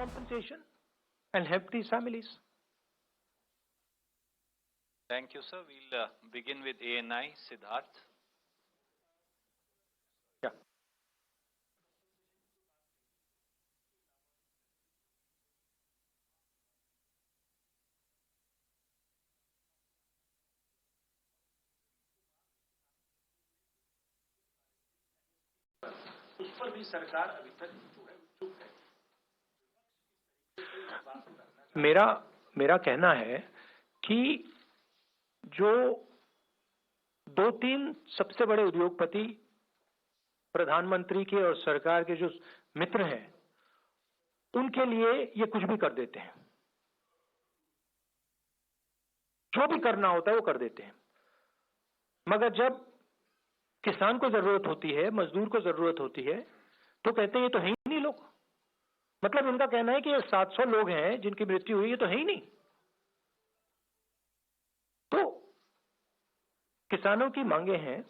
compensation and help these families. Thank you, sir. We'll begin with ANI, Siddharth. Yeah. उस पर भी सरकार अभी तक चुप है। मेरा कहना है कि जो 2-3 सबसे बड़े उद्योगपति प्रधानमंत्री के और सरकार के जो मित्र हैं, उनके लिए ये कुछ भी कर देते हैं। जो भी करना होता है वो कर देते हैं, मगर जब किसान को जरूरत होती है, मजदूर को जरूरत होती है, तो कहते हैं ये तो है ही नहीं लोग। मतलब इनका कहना है कि ये 700 लोग हैं जिनकी मृत्यु हुई, ये तो है ही नहीं। तो किसानों की मांगे हैं।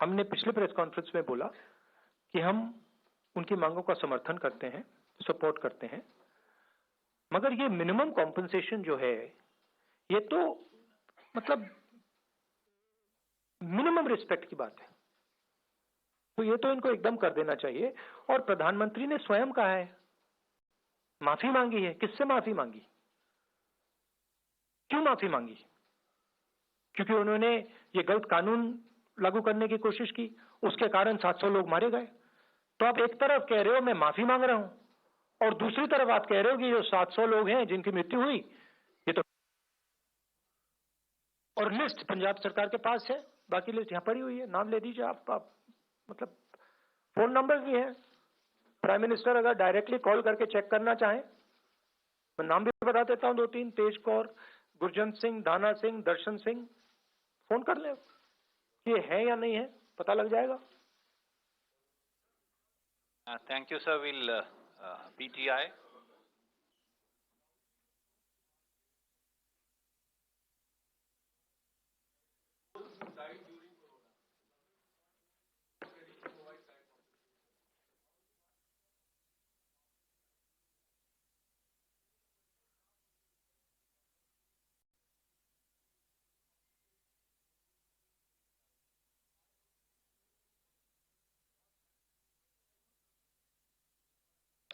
हमने पिछले प्रेस कॉन्फ्रेंस में बोला कि हम उनकी मांगों का समर्थन करते हैं, सपोर्ट करते हैं, मगर ये मिनिमम कॉम्पनसेशन जो है, ये तो मतलब मिनिमम रिस्पेक्ट की बात है। तो ये तो इनको एकदम कर देना चाहिए। और प्रधानमंत्री ने स्वयं कहा है, माफी मांगी है। किससे माफी मांगी? क्यों माफी मांगी? क्योंकि उन्होंने ये गलत कानून लागू करने की कोशिश की, उसके कारण 700 लोग मारे गए। तो आप एक तरफ कह रहे हो मैं माफी मांग रहा हूं, और दूसरी तरफ आप कह रहे हो कि जो 700 लोग हैं जिनकी मृत्यु हुई, ये तो, और लिस्ट पंजाब सरकार के पास है, बाकी लिस्ट यहां पड़ी हुई है, नाम ले दीजिए आप मतलब फोन नंबर भी है। प्राइम मिनिस्टर अगर डायरेक्टली कॉल करके चेक करना चाहें, मैं नाम भी बता देता हूं 2-3, तेज कौर, गुरजंत सिंह, दाना सिंह, दर्शन सिंह, फोन कर ले, ये है या नहीं है पता लग जाएगा। Thank you, sir. We'll PTI.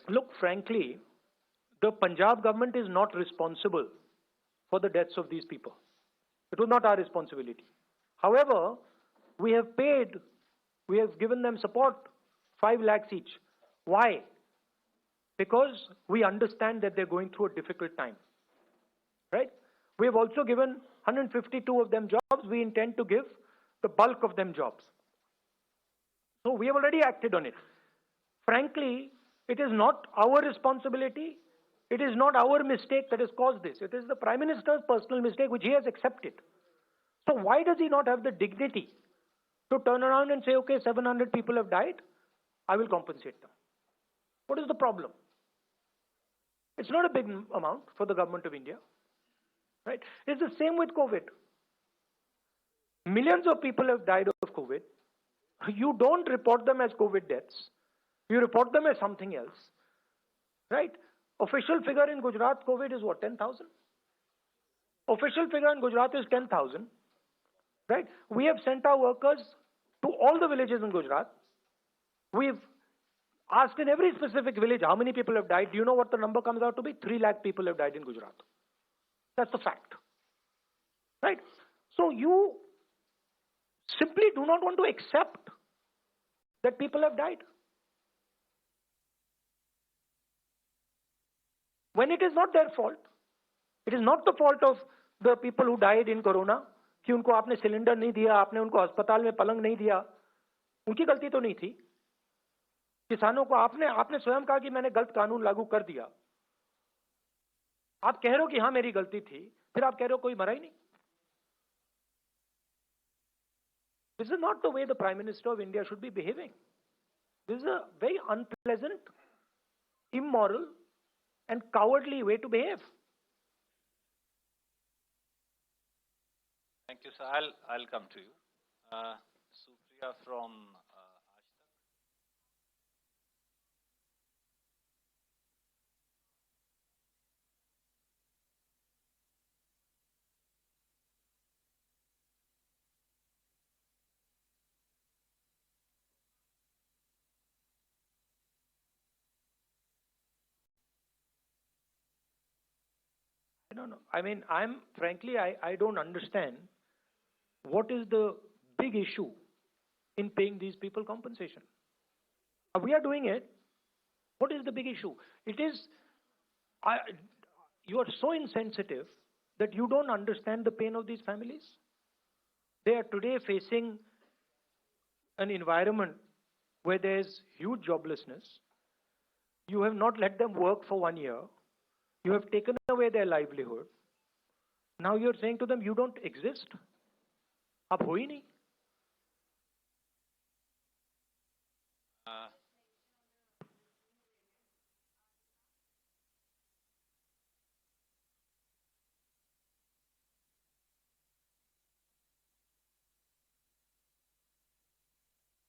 Look, frankly, the Punjab government is not responsible for the deaths of these people. It was not our responsibility. However, we have given them support, 5 lakhs each. Why? Because we understand that they're going through a difficult time, right? We have also given 152 of them jobs. We intend to give the bulk of them jobs. So we have already acted on it. Frankly, it is not our responsibility. It is not our mistake that has caused this. It is the Prime Minister's personal mistake, which he has accepted. So why does he not have the dignity to turn around and say, okay, 700 people have died, I will compensate them? What is the problem? It's not a big amount for the government of India, right? It's the same with COVID. Millions of people have died of COVID. You don't report them as COVID deaths. You report them as something else, right? Official figure in Gujarat, COVID is what, 10,000? Official figure in Gujarat is 10,000, right? We have sent our workers to all the villages in Gujarat. We've asked in every specific village how many people have died. Do you know what the number comes out to be? 3 lakh people have died in Gujarat. That's the fact, right? So you simply do not want to accept that people have died. When it is not their fault. It is not the fault of the people who died in corona कि उनको आपने cylinder नहीं दिया, आपने उनको अस्पताल में पलंग नहीं दिया, उनकी गलती तो नहीं थी। किसानों को आपने स्वयं कहा कि मैंने गलत कानून लागू कर दिया। आप कह रहे हो कि हाँ मेरी गलती थी, फिर आप कह रहे हो कोई मरा ही नहीं। This is not the way the Prime Minister of India should be behaving. This is a very unpleasant, immoral, and cowardly way to behave. Thank you, sir. I'll come to you. Supriya from Aaj Tak. No. I mean, frankly, I don't understand what is the big issue in paying these people compensation. We are doing it. What is the big issue? It is, you are so insensitive that you don't understand the pain of these families. They are today facing an environment where there's huge joblessness. You have not let them work for 1 year. You have taken away their livelihood. Now you're saying to them, you don't exist. आप हो ही नहीं.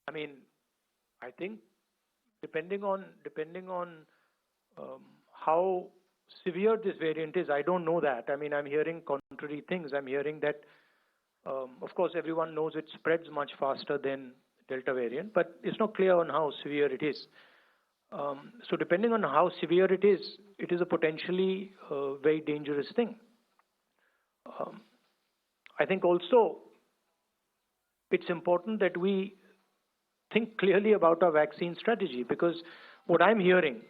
I mean, I think depending on how severe this variant is, I don't know that. I mean, I'm hearing contrary things. I'm hearing that, of course, everyone knows it spreads much faster than Delta variant, but it's not clear on how severe it is. So depending on how severe it is a potentially very dangerous thing. I think also it's important that we think clearly about our vaccine strategy, because what I'm hearing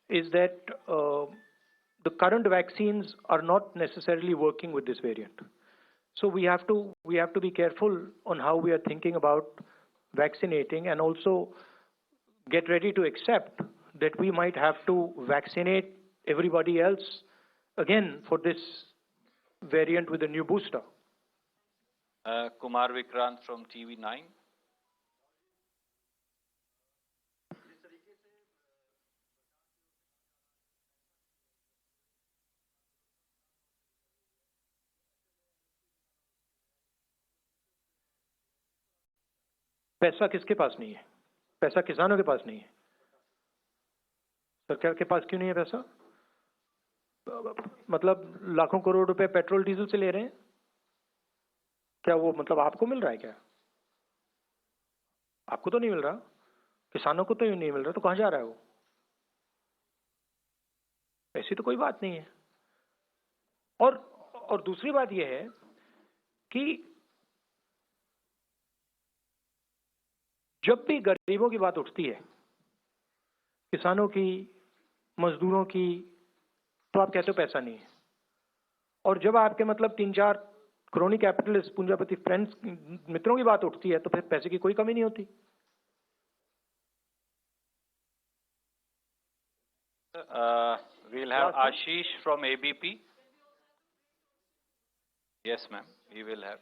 is that the current vaccines are not necessarily working with this variant. So we have to be careful on how we are thinking about vaccinating, and also get ready to accept that we might have to vaccinate everybody else again for this variant with a new booster. Kumar Vikrant from TV9. पैसा किसके पास नहीं है? पैसा किसानों के पास नहीं है. सरकार के पास क्यों नहीं है पैसा? मतलब लाखों करोड़ रुपए पेट्रोल डीजल से ले रहे हैं. क्या वो मतलब आपको मिल रहा है क्या? आपको तो नहीं मिल रहा, किसानों को तो नहीं मिल रहा, तो कहां जा रहा है वो? ऐसी तो कोई बात नहीं है. और दूसरी बात यह है कि जब भी गरीबों की बात उठती है, किसानों की, मजदूरों की, तो आप कहते हो पैसा नहीं है. और जब आपके मतलब 3-4 क्रोनी कैपिटलिस्ट, पूंजीपति फ्रेंड्स, मित्रों की बात उठती है, तो फिर पैसे की कोई कमी नहीं होती. We'll have Ashish from ABP. Yes, ma'am. We will have.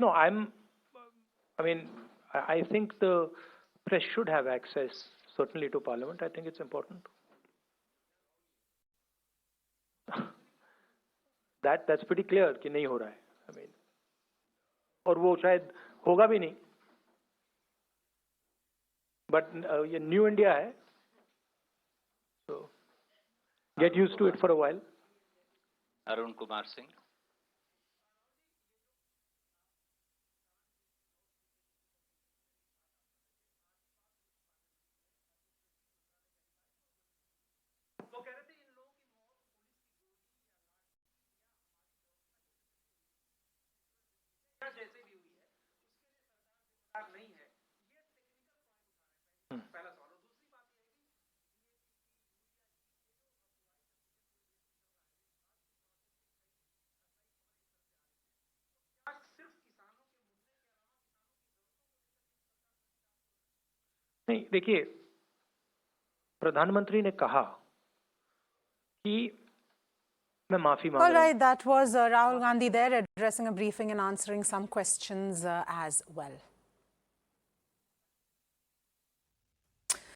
No, I think the press should have access, certainly, to Parliament. I think it's important. That's pretty clear कि नहीं हो रहा है. I mean, और वो शायद होगा भी नहीं. But ये New India है, so get used to it for a while. Arun Kumar Singh. नहीं, देखिए, प्रधानमंत्री ने कहा कि मैं माफी मांग रहा हूं. All right, that was Rahul Gandhi there addressing a briefing and answering some questions as well.